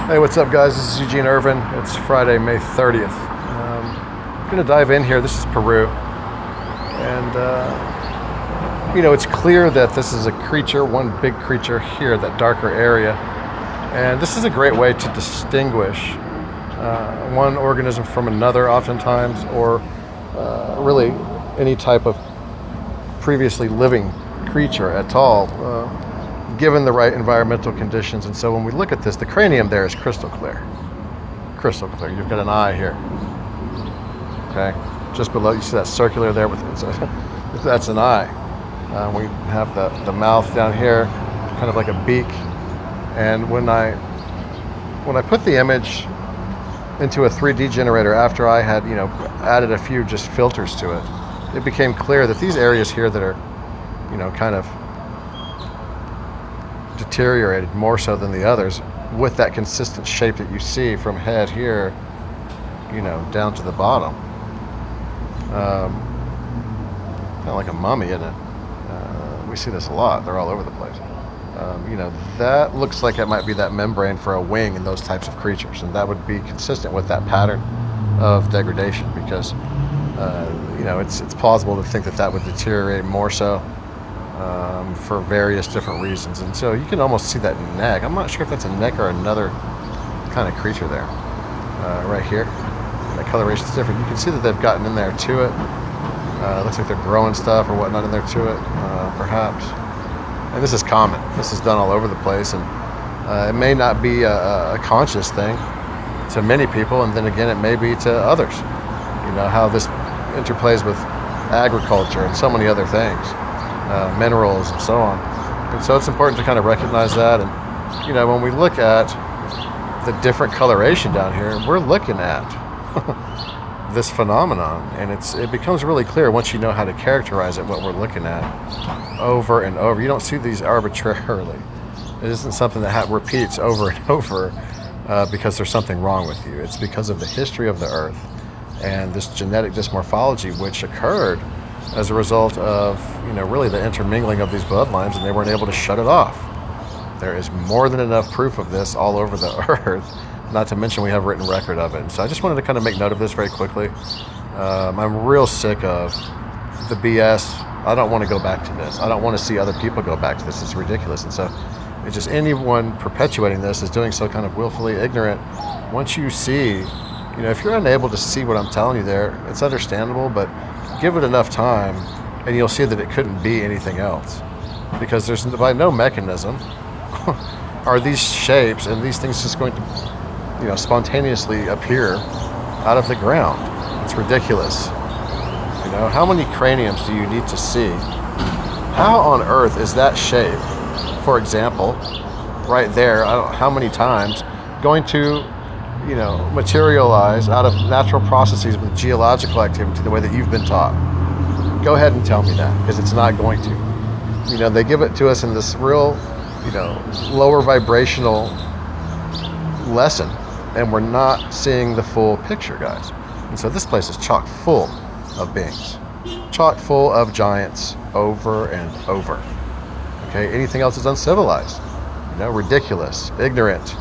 Hey, what's up, guys? This is Eugene Irvin. It's Friday, May 30th. I'm going to dive in here. This is Peru. And, it's clear that this is a creature, one big creature here, that darker area. And this is a great way to distinguish one organism from another, oftentimes, or really any type of previously living creature at all. Given the right environmental conditions. And so when we look at this, the cranium there is crystal clear. Crystal clear. You've got an eye here. Okay? Just below, you see that circular there with it. That's an eye. We have the mouth down here, kind of like a beak. And when I put the image into a 3D generator after I had, added a few just filters to it, it became clear that these areas here that are, kind of deteriorated more so than the others, with that consistent shape that you see from head here, down to the bottom. Kind of like a mummy, isn't it? We see this a lot. They're all over the place. That looks like it might be that membrane for a wing in those types of creatures, and that would be consistent with that pattern of degradation, because it's plausible to think that would deteriorate more so for various different reasons. And so you can almost see that neck. I'm not sure if that's a neck or another kind of creature there. Right here, that coloration is different. You can see that they've gotten in there to it. Looks like they're growing stuff or whatnot in there to it, perhaps. And this is common. This is done all over the place, and it may not be a conscious thing to many people, and then again it may be to others. How this interplays with agriculture and so many other things. Minerals and so on. And so it's important to kind of recognize that. And when we look at the different coloration down here, we're looking at this phenomenon, and it becomes really clear once you know how to characterize it, what we're looking at over and over. You don't see these arbitrarily. It isn't something that repeats over and over because there's something wrong with you. It's because of the history of the earth and this genetic dysmorphology which occurred as a result of, really the intermingling of these bloodlines, and they weren't able to shut it off. There is more than enough proof of this all over the earth, not to mention we have written record of it. And so I just wanted to kind of make note of this very quickly. I'm real sick of the BS. I don't want to go back to this. I don't want to see other people go back to this. It's ridiculous. And so it's just anyone perpetuating this is doing so kind of willfully ignorant. Once you see, if you're unable to see what I'm telling you there, it's understandable, but give it enough time and you'll see that it couldn't be anything else, because there's by no mechanism are these shapes and these things just going to spontaneously appear out of the ground. It's ridiculous. How many craniums do you need to see? How on earth is that shape, for example, right there, I don't know how many times, going to materialize out of natural processes with geological activity the way that you've been taught? Go ahead and tell me that, because it's not going to. They give it to us in this real, lower vibrational lesson, and we're not seeing the full picture, guys. And so this place is chock full of beings, chock full of giants over and over. Okay, anything else is uncivilized, ridiculous, ignorant,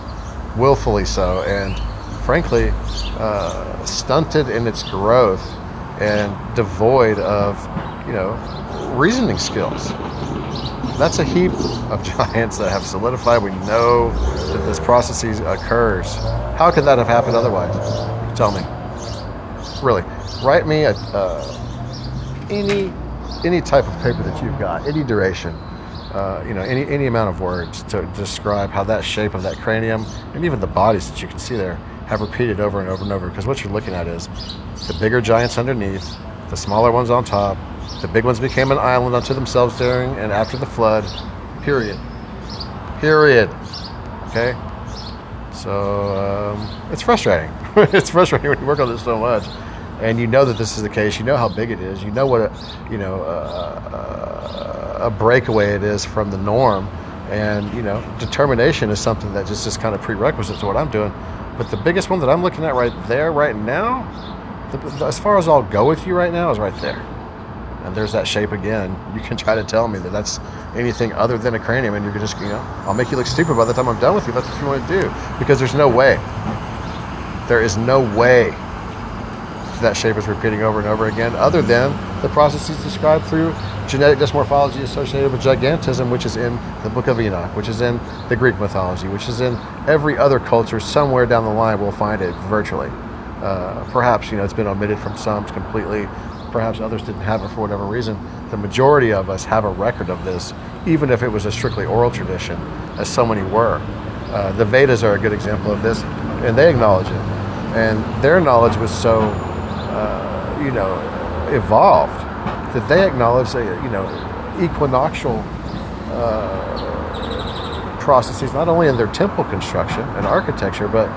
willfully so, and frankly, stunted in its growth and devoid of, reasoning skills. That's a heap of giants that have solidified. We know that this process occurs. How could that have happened otherwise? Tell me. Really, write me any type of paper that you've got, any duration, any amount of words to describe how that shape of that cranium and even the bodies that you can see there have repeated over and over and over, because what you're looking at is the bigger giants underneath, the smaller ones on top. The big ones became an island unto themselves during and after the flood, period. Okay? So it's frustrating. It's frustrating when you work on this so much, and you know that this is the case. You know how big it is. You know what a breakaway it is from the norm, and determination is something that just is kind of prerequisite to what I'm doing. But the biggest one that I'm looking at right there, right now, as far as I'll go with you right now, is right there. and there's that shape again, you can try to tell me that that's anything other than a cranium, and you can just, I'll make you look stupid by the time I'm done with you. That's what you want to do, because there's no way. There is no way that shape is repeating over and over again, other than the processes described through genetic dysmorphology associated with gigantism, which is in the Book of Enoch, which is in the Greek mythology, which is in every other culture. Somewhere down the line we'll find it virtually. Perhaps, it's been omitted from some completely. Perhaps others didn't have it for whatever reason. The majority of us have a record of this, even if it was a strictly oral tradition, as so many were. The Vedas are a good example of this, and they acknowledge it. And their knowledge was so, evolved that they acknowledge, equinoctial processes, not only in their temple construction and architecture, but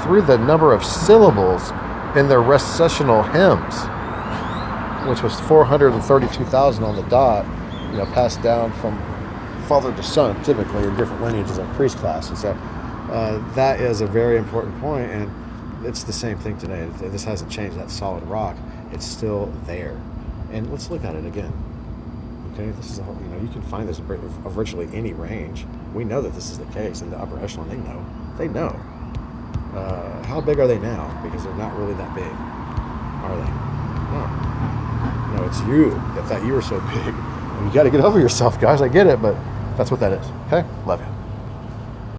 through the number of syllables in their recessional hymns, which was 432,000 on the dot, passed down from father to son, typically in different lineages of priest classes. So that is a very important point, and it's the same thing today. This hasn't changed. That solid rock, it's still there. And let's look at it again. Okay, this is a whole, you can find this of virtually any range. We know that this is the case in the upper echelon. They know. How big are they now? Because they're not really that big, are they? No, it's you that thought you were so big. You got to get over yourself, guys. I get it, but that's what that is. Okay, love you.